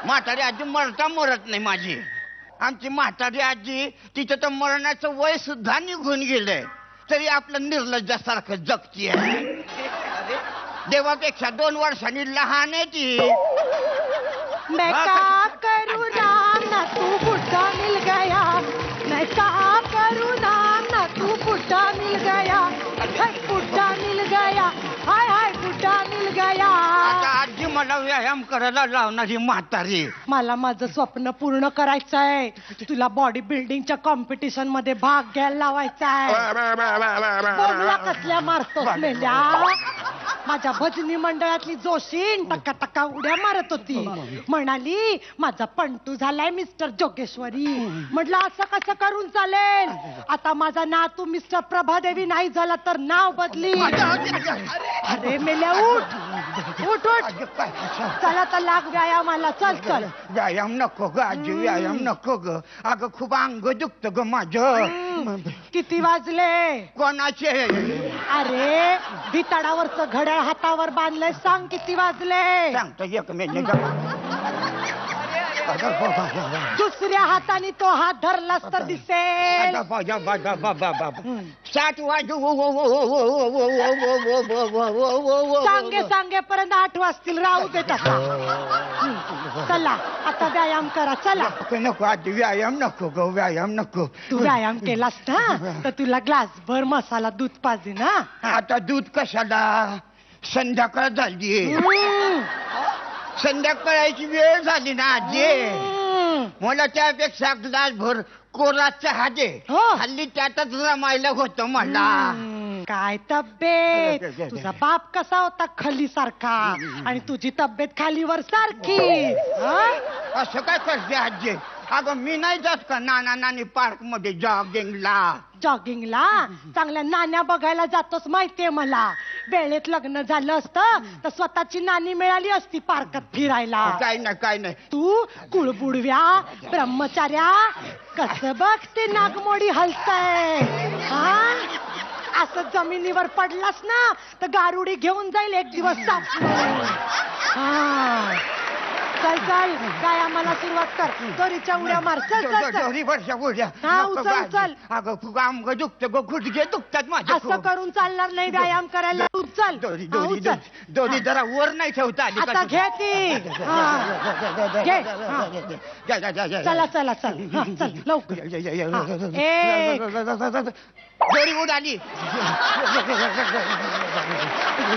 म्हातारी आजी मरत नाही माझी. आमची म्हातारी आजी, तिचं तर मरणाचं वय सुद्धा निघून गेलंय, तरी आपलं निर्लज्जासारखं जगतीये. देवापेक्षा 2 वर्षांनी लहान आहे ती. मैं क्या करूँ राम ना तू बुढ़ा मिल गया, मैं क्या करूँ राम ना तू बुढ़ा मिल गया, बुढ़ा मिल गया, हाय हाय बुढ़ा मिल गया. आजी मला व्यायाम करायला लावणारी म्हातारी. मला माझं स्वप्न पूर्ण करायचं आहे. तुला बॉडी बिल्डिंगच्या कॉम्पिटिशन मध्ये भाग घ्यायला लावायचा आहे. बोलला कसल्या मारतोस मेल्या. माझ्या भजनी मंडळातली जोशीन टक्का टक्का उड्या मारत होती. म्हणाली माझा पंटू झालाय मिस्टर जोगेश्वरी. म्हटलं असं कसं करून चालेल. आता माझा नातू मिस्टर प्रभादेवी नाही झाला तर नाव बदली. अरे मेल्या उठ उठ उठ. चला तर लाग व्यायामाला. चल चल. व्यायाम नको ग आजी, व्यायाम नको ग. अगं खूप अंग दुखत ग माझं. किती वाजले? कोणाचे? अरे भिताडावरचं घड्याळ हातावर बांधलंय. सांग किती वाजले? सांगतो 1 मिनिट. दुसऱ्या हाताने तो हात धरलास तर दिसेल. 7 वाजू. सांगेपर्यंत 8 वाजतील. राहू दे तसा. चला आता व्यायाम करा. चला. नको आजी, व्यायाम नको ग, व्यायाम नको. तू व्यायाम केलास ना तर तुला ग्लास भर मसाला दूध पाहिजे ना. आता दूध कशाला? संध्याकाळ झाली. संध्याकाळची वेळ झाली ना आजी. मला त्यापेक्षा ग्लास भर कोरा चहा दे. हल्ली त्यातच रमायला होतं मला. काय तब्येत. तुझा बाप कसा होता खली सारखा आणि तुझी तब्येत खालीवर सारखी. असं काय करते आजी? अगं मी नाही जात का नाना नानी पार्क मध्ये जॉगिंगला? जॉगिंगला चांगल्या नाण्या बघायला जातोस माहितीये मला. वेळेत लग्न झालं असतं तर स्वतःची नानी मिळाली असती पार्कात फिरायला. काय नाही काय नाही. तू कुळबुडव्या ब्रह्मचार्या कसं बघ ते नागमोडी हलतय. हा असं जमिनीवर पडलास ना तर गारुडी घेऊन जाईल एक दिवस साप. हा चल चल व्यायामाला सुरुवात कर. दोरीच्या उड्या मार. चल चल चल. हा उचल चल. अगं खूप अंग दुखत ग, गुडघे दुखतात माझे. असं करून चालणार नाही व्यायाम करायला. उचल. दोरी जरा वर नाही ठेवता आली. आता घे ती. घे. चला चला चल. चल लवकर. दोरी उडाली.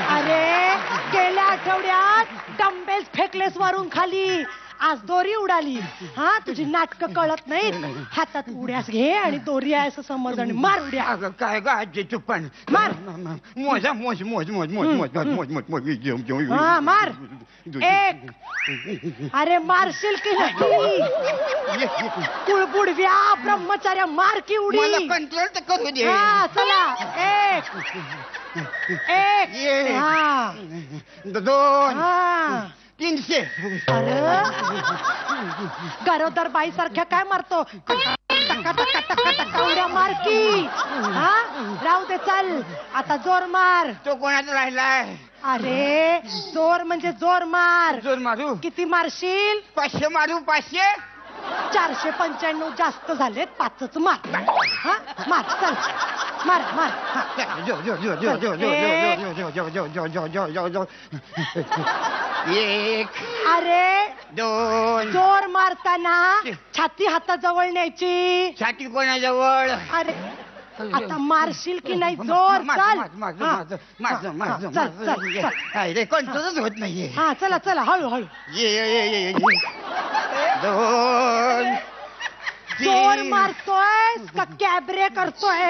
अरे गेल्या आठवड्यात डंबेल्स फेकलेस वरून खाली. आज दोरी उडाली. हा तुझी नाटकं कळत नाहीत. हातात उड्यास घे आणि दोरी आहे असं समज आणि मार उड्या. अगं काय ग आजी तू पण. मार. मोजा मोज मोज मोज मोज मोज मोज मोज मोज. हा मार. 1. अरे मारशील की नाही? कुळबुडव्या ब्रह्मचार्या मार की उडी. मला कंट्रोल तर करू दे. हा चला. 1 1 2 हा 300. अरे गरोदर बाई सारख्या काय मारतो उड्या मार की. हा राहू दे, चल आता जोर मार. तो कोणाचा राहिलाय? अरे जोर म्हणजे जोर मार. जोर मारू. किती मारशील? 500 मारू. 500. 495 जास्त झालेत, 5च मार. हा मार, चल मार मार. हा. एक. अरे 2. जोर मारताना छाती हाताजवळ न्यायची. छाती कोणाजवळ? अरे आता मारशील की नाही? जोर चल. अरे कंट्रोलच होत नाहीये. हा चला चला, हळू हळू. ये 2. जोर मारतोय का कॅबरे करतोय?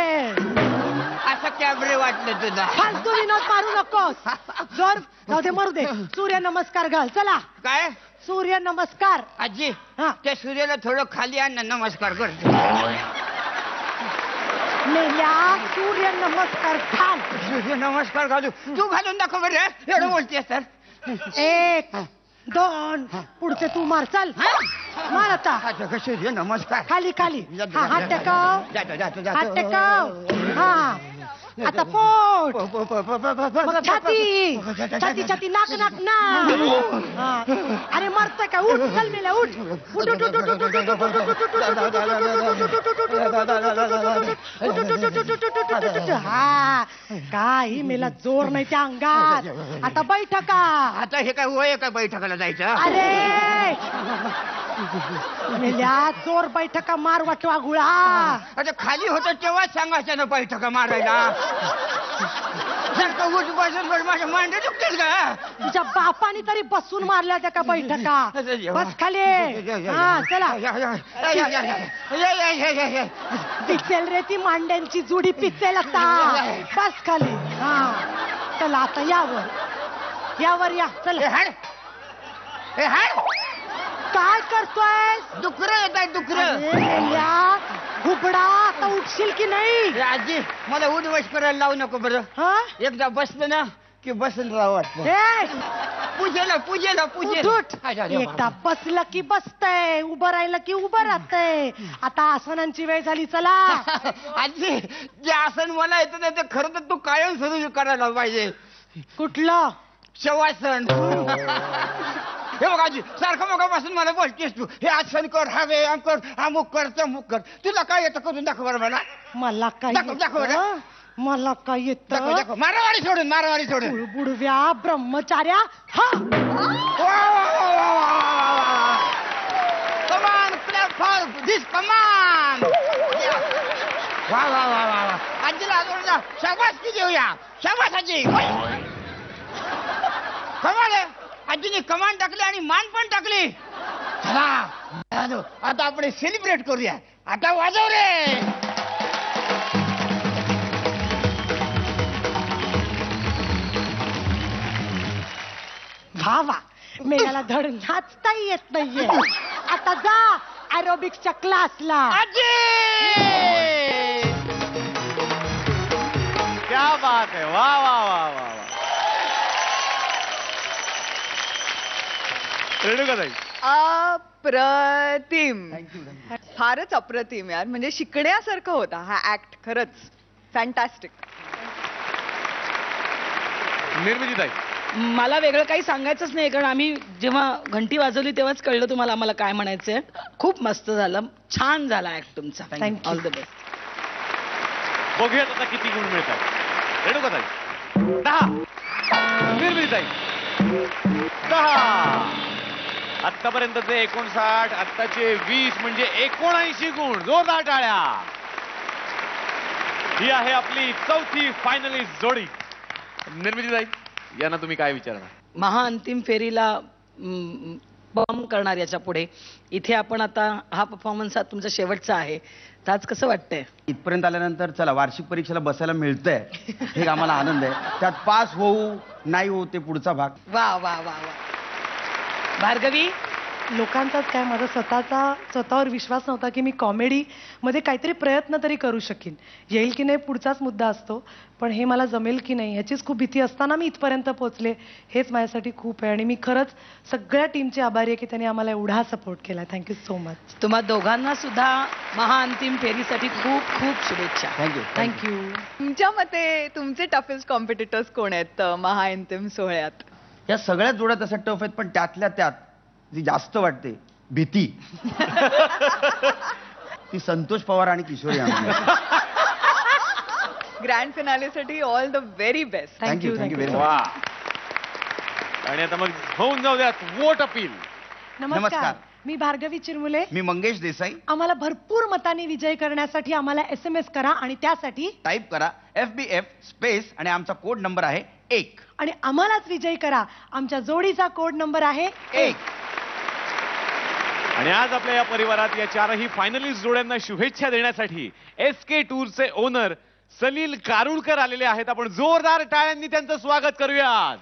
असं कॅबरे वाटलं तुला? फालतू विनोद मारू नकोस. जोर जाऊ दे, मरू दे. सूर्य नमस्कार घाल. चला. काय? सूर्य नमस्कार. आजी हा. त्या सूर्याला थोडं खाली आण ना, नमस्कार करतो. मेल्या सूर्य नमस्कार घाल. सूर्य नमस्कार घालू? तू घालून दाखव बरं. एवढं बोलतेस तर. 1 2 पुढचे तू मार. चल मार आता. सूर्य नमस्कार. खाली खाली. हा हात टेकव. हात टेकव. हा आता पोट. मग छाती. छाती छाती. नाक नाक नाक. अरे मरतोय का? उठ. चल मेल्या उठ. उठ उठ उठ उठ उठ उठ. हा काही मेला जोर नाही त्या अंगात. आता बैठका. आता हे काय वय काय बैठकाला जायचं? अरे मेल्या जोर बैठका मार वाटवा गुळा. आता खाली होतं तेव्हाच सांगायचं ना बैठका मारायला. सारखं उठ बसून बस माझ्या मांडे दुखतील का? तुझ्या बापाने तरी बसून मारल्या त्या का बैठका? बस खाली. हा चला. पिचेल रे ती मांड्यांची जुडी पिचेल आता. बस खाली. हा चला आता यावर यावर या. चला. काय करतोय? डुकर येत आहे डुकर. हुबडा आता उठशील की नाही? आजी मला उठवश करायला लावू नको बरं. हा एकदा बसलं ना की बसून राहावं वाटतं. पूजेला पूजेला पूजेला. एकदा बसलं की बसतय, उभं राहिलं की उभं राहतय. आता आसनांची वेळ झाली. चला. आजी जे आसन मला येतं ते खरं तर तू कायम सुरू करायला पाहिजे. कुठलं? शवासन. हे बघ आजी सारखं मगापासून मला बोलतेस तू. हे आसन कर, हा व्यायाम कर, अमुक कर, तमुक कर. तुला काय येतं करून दाखव बरं मला. मला काय दाखव बरं. मला काय येतं? मारावाडी सोडून मारावाडी सोडून. बुडव्या ब्रह्मचार्या. हा कमान क्लॅप फॉर दिस कमान. वा वा वा वा वा. आजीला अजून जा. शाबासकी देऊया. शाबास आजी. कमाल आहे. आजीने कमान टाकली आणि मान पण टाकली. चला आता आपण सेलिब्रेट करूया. आता वाजव रे. वा वा. मेल्याला धड नाचता येत नाहीये. आता जा एरोबिक्सच्या क्लासला. आजी क्या बात आहे. वा वा वा वा वा. रेणुकाताई अप्रतिम. फारच अप्रतिम यार. म्हणजे शिकण्यासारखं होता हा ऍक्ट. खरंच फॅन्टॅस्टिक. निर्मितीताई मला वेगळं काही सांगायचंच नाही, कारण आम्ही जेव्हा घंटी वाजवली तेव्हाच कळलं तुम्हाला आम्हाला काय म्हणायचंय. खूप मस्त झालं. छान झाला ऍक्ट तुमचा. All the best. बघूयात आता किती गुण मिळतात. रेणुकाताई 10. निर्मितीताई 10. आतापर्यंतचे 59, आत्ताचे 20 म्हणजे 79 गुण. जोरदार टाळ्या. ही आहे आपली चौथी फायनलिस्ट जोडी. निर्मितीताई यांना तुम्ही काय विचारणार? महाअंतिम फेरीला परफॉर्म करणार याच्या पुढे इथे आपण आता हा परफॉर्मन्स हा तुमचा शेवटचा आहे. तर आज कसं वाटतंय? इथपर्यंत आल्यानंतर चला वार्षिक परीक्षेला बसायला मिळतंय हे आम्हाला आनंद आहे. त्यात पास होऊ नाही होऊ ते पुढचा भाग. वा वा वा वा. भार्गवी लोकांचाच काय, माझा स्वतःवर विश्वास नव्हता की मी कॉमेडीमध्ये काहीतरी प्रयत्न तरी करू शकीन. येईल की नाही पुढचाच मुद्दा असतो, पण हे मला जमेल की नाही ह्याचीच खूप भीती असताना मी इथपर्यंत पोहोचले. हेच माझ्यासाठी खूप आहे आणि मी खरंच सगळ्या टीमचे आभारी आहे की त्यांनी आम्हाला एवढा सपोर्ट केला. Thank you so much. तुम्हा दोघांना सुद्धा महाअंतिम फेरीसाठी खूप खूप शुभेच्छा. थँक्यू. तुमच्या मते तुमचे टफेस्ट कॉम्पिटिटर्स कोण आहेत महाअंतिम सोहळ्यात? या सगळ्या जोड्या तशा टफ आहेत, पण त्यातल्या त्यात जी जास्त वाटते भीती ती संतोष पवार आणि किशोरी आंबे. ग्रँड फिनालेसाठी all the very best. Thank you very much. वा. आणि आता मग होऊन जाऊ द्यात वोट अपील. नमस्कार, मी भार्गवी चिरमुले. मी मंगेश देसाई. आम्हाला भरपूर मतांनी विजय करण्यासाठी आम्हाला SMS करा आणि त्यासाठी टाईप करा FBF स्पेस आणि आमचा कोड नंबर आहे 1. आणि आम्हालाच विजयी करा. आमच्या जोडीचा कोड नंबर आहे 1. आणि आज आपल्या या परिवारात या चारही फायनलिस्ट जोड्यांना शुभेच्छा देण्यासाठी SK टूरचे ओनर सलील कारुळकर आलेले आहेत. आपण जोरदार टाळ्यांनी त्यांचं स्वागत करूयात.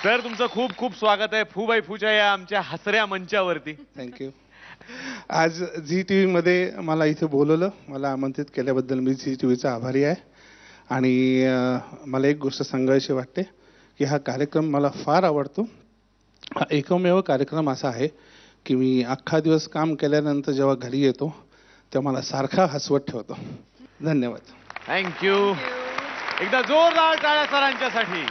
सर, तुमचं खूप खूप स्वागत आहे फूबाई फूच्या या आमच्या हसऱ्या मंचावरती. थँक्यू. आज झी टी व्हीमध्ये मला इथे बोलवलं, मला आमंत्रित केल्याबद्दल मी झी टी व्हीचा आभारी आहे. आणि मला एक गोष्ट सांगायची वाटते की हा कार्यक्रम मला फार आवडतो. हा एकमेव कार्यक्रम असा आहे की मी अख्खा दिवस काम केल्यानंतर जेव्हा घरी येतो तेव्हा मला सारखा हसवत ठेवतो. धन्यवाद. थँक्यू. एकदा जोरदार टाळ्या सरांच्यासाठी.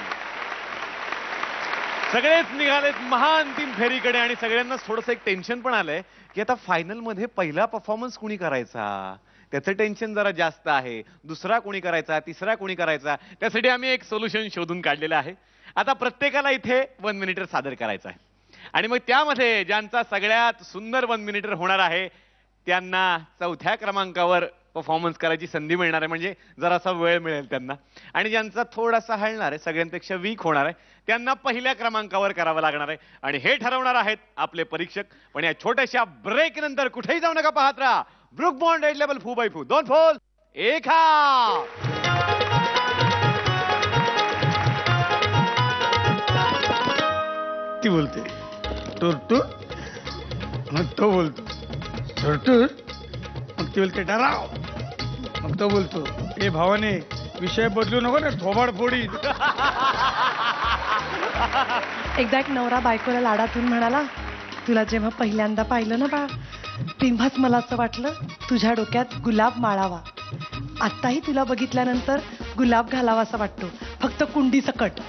सगळेच निघालेत महाअंतिम फेरीकडे आणि सगळ्यांनाच थोडंसं एक टेन्शन पण आलंय की आता फायनल मध्ये पहिला परफॉर्मन्स कुणी करायचा त्याचं टेन्शन जरा जास्त आहे. दुसरा कोणी करायचा, तिसरा कोणी करायचा, त्यासाठी आम्ही एक सोल्युशन शोधून काढलेलं आहे. आता प्रत्येकाला इथे 1 मिनिटर सादर करायचं आहे आणि मग त्यामध्ये ज्यांचा सगळ्यात सुंदर 1 मिनिटर होणार आहे त्यांना 4थ्या क्रमांकावर परफॉर्मन्स करायची संधी मिळणार आहे. म्हणजे जरासा वेळ मिळेल त्यांना. आणि ज्यांचा थोडासा हलणार आहे, सगळ्यांपेक्षा वीक होणार आहे, त्यांना पहिल्या क्रमांकावर करावं लागणार आहे. आणि हे ठरवणार आहेत आपले परीक्षक. पण या छोट्याशा ब्रेक नंतर कुठेही जाऊ नका, पाहत राहा ब्रुक बॉन्ड रेड लेबल फू बाय फू. 2 फोल 1 हाफ. ती बोलते टुरटूर, मग तो बोलतो टुरटूर, मग ती बोलते डराव, मग तो बोलतो ए भावाने विषय बदलू नको ना, थोबाड फोडी. एकदा एक नवरा बायकोला लाडातून म्हणाला, तुला जेव्हा पहिल्यांदा पाहिलं ना बा, तेव्हाच मला असं वाटलं तुझ्या डोक्यात गुलाब माळावा. आत्ताही तुला बघितल्यानंतर गुलाब घालावा असा वाटतो, फक्त कुंडी सकट.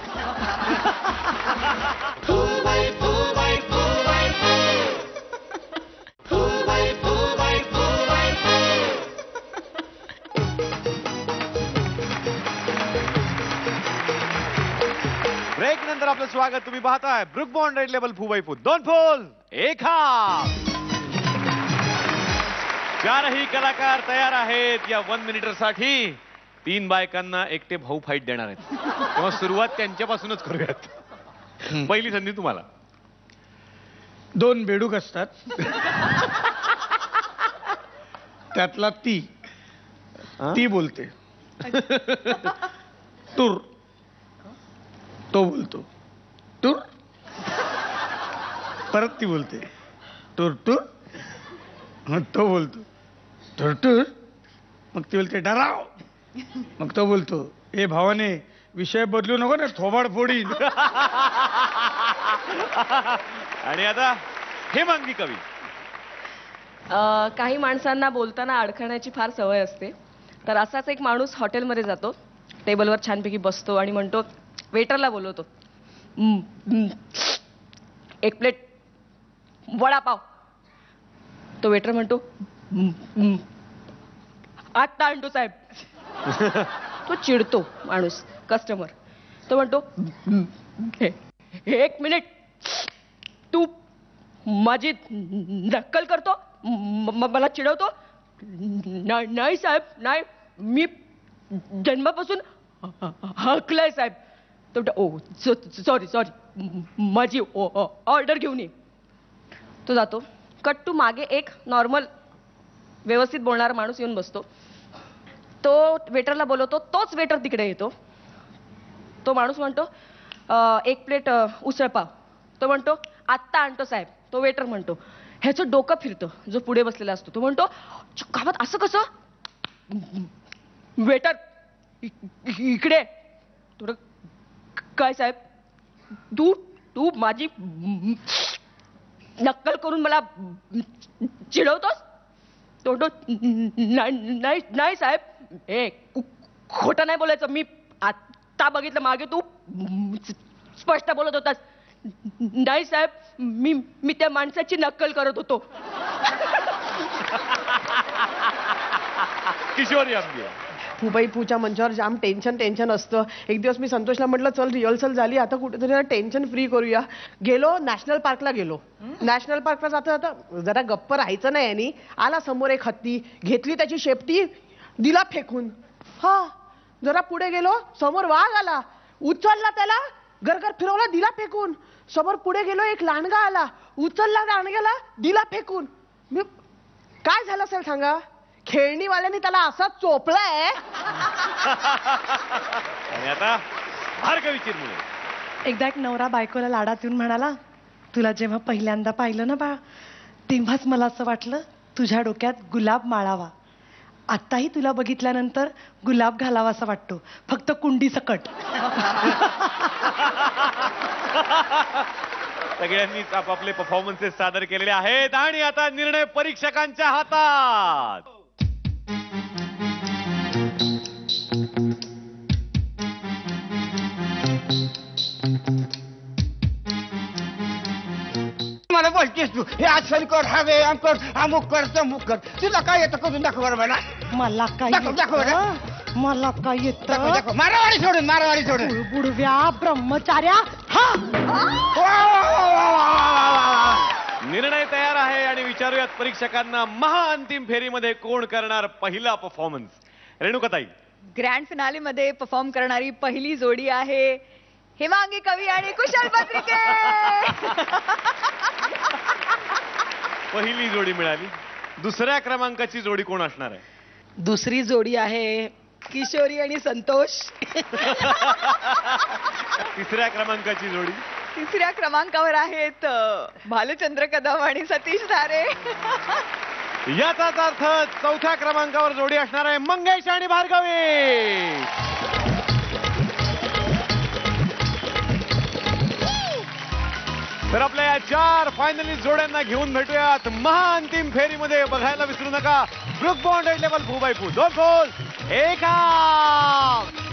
ब्रेक नंतर आपलं स्वागत. तुम्ही पाहताय ब्रुक बॉन्ड रेड लेबल फू बाय फू. 2 फोल 1 हाफ. चारही कलाकार तयार आहेत या 1 मिनिटर साठी. 3 बायकांना एकटे भाऊ फाईट देणार आहेत. तेव्हा सुरुवात त्यांच्यापासूनच करूयात. पहिली संधी तुम्हाला. 2 बेडूक असतात, त्यातला ती बोलते टूर, तो बोलतो टूर, परत ती बोलते टूर टूर, मग तो बोलतो टूर टूर, मग ती बोलते डराव, मग तो बोलतो ए भावाने विषय बदलू नको ना, थोबाड फोडी. आणि आता हेमांगी कवी. काही माणसांना बोलताना अडखळण्याची फार सवय असते. तर असाच एक माणूस हॉटेलमध्ये जातो, टेबलवर छानपैकी बसतो आणि म्हणतो, वेटरला बोलवतो, 1 प्लेट वडापाव. तो वेटर म्हणतो, आत्ता आणतो साहेब. तो चिडतो माणूस, कस्टमर. तो म्हणतो, 1 मिनिट, तू माझी नक्कल करतो, मला चिडवतो. नाही साहेब, नाही, मी जन्मापासून हकलाय साहेब. तो ओ सॉरी, माझी ऑर्डर घेऊन ये. तो जातो. कट टू मागे एक नॉर्मल व्यवस्थित बोलणारा माणूस येऊन बसतो. तो वेटरला बोलवतो, तोच वेटर तिकडे येतो. तो माणूस म्हणतो 1 प्लेट उसळ पाव. तो म्हणतो आत्ता आणतो साहेब. तो वेटर म्हणतो. ह्याचं डोकं फिरतं जो पुढे बसलेला असतो. तो म्हणतो गावात असं कसं? वेटर इकडे. थोडं काय साहेब, तू माझी नक्कल करून मला चिडवतोस? तो नाही साहेब, हे खोटं नाही बोलायचं. मी आता बघितलं, मागे तू स्पष्ट बोलत होतास. नाही साहेब, मी त्या माणसाची नक्कल करत होतो. किशोरी आमगे. फुबाई पूच्या मंचावर जाम टेन्शन असतं. एक दिवस मी संतोषला म्हटलं चल रिहर्सल झाली, आता कुठेतरी टेन्शन फ्री करूया. गेलो नॅशनल पार्कला गेलो. नॅशनल पार्कला जाता जाता जरा गप्प राहायचं नाही यांनी. आला समोर एक हत्ती, घेतली त्याची शेपटी, दिला फेकून. हा जरा पुढे गेलो, समोर वाघ आला, उचलला त्याला, गरगर फिरवला, दिला फेकून. समोर पुढे गेलो, एक लांडगा आला, उचलला लांडग्याला, दिला फेकून. काय झालं असेल सांगा? खेळणीवाल्यांनी त्याला असा चोपलाय. आणि आता भार्गवी चिरमुले. एकदा एक नवरा बायकोला लाडात येऊन म्हणाला, तुला जेव्हा पहिल्यांदा पाहिलं ना बा, तेव्हाच मला असं वाटलं तुझ्या डोक्यात गुलाब माळावा. आत्ताही तुला बघितल्यानंतर गुलाब घालावा असा वाटतो, फक्त कुंडी सकट. सगळ्यांनीच आपापले परफॉर्मन्सेस सादर केलेले आहेत आणि आता निर्णय परीक्षकांच्या हातात. मला बोलतेस तू, हे आसन कर, हवे आम कर, अमुक कर, तमुक कर. तुला काय येतं करून दाखव बरं मला. मला काय दाखव बरं. मला काय येतं? मारावाडी सोडून बुडव्या ब्रह्मचार्या. निर्णय तयार आहे आणि विचारूयात परीक्षकांना, महाअंतिम फेरीमध्ये कोण करणार पहिला परफॉर्मन्स? रेणुकाताई. ग्रँड फिनाले मध्ये परफॉर्म करणारी पहिली जोडी आहे हेमांगी कवी आणि कुशल पत्रिके. पहिली जोडी मिळाली. दुसऱ्या क्रमांकाची जोडी कोण असणार आहे? दुसरी जोडी आहे किशोरी आणि संतोष. तिसऱ्या क्रमांकाची जोडी? तिसऱ्या क्रमांकावर आहेत भालचंद्र कदम आणि सतीश धारे. याचाच अर्थ चौथ्या क्रमांकावर जोडी असणार आहे मंगेश आणि भार्गवी. तर आपल्या या 4 फायनलिस्ट जोड्यांना घेऊन भेटूयात महाअंतिम फेरीमध्ये. बघायला विसरू नका ब्रुक बॉन्ड लेवल 2x2 2 गोल 1 आउट.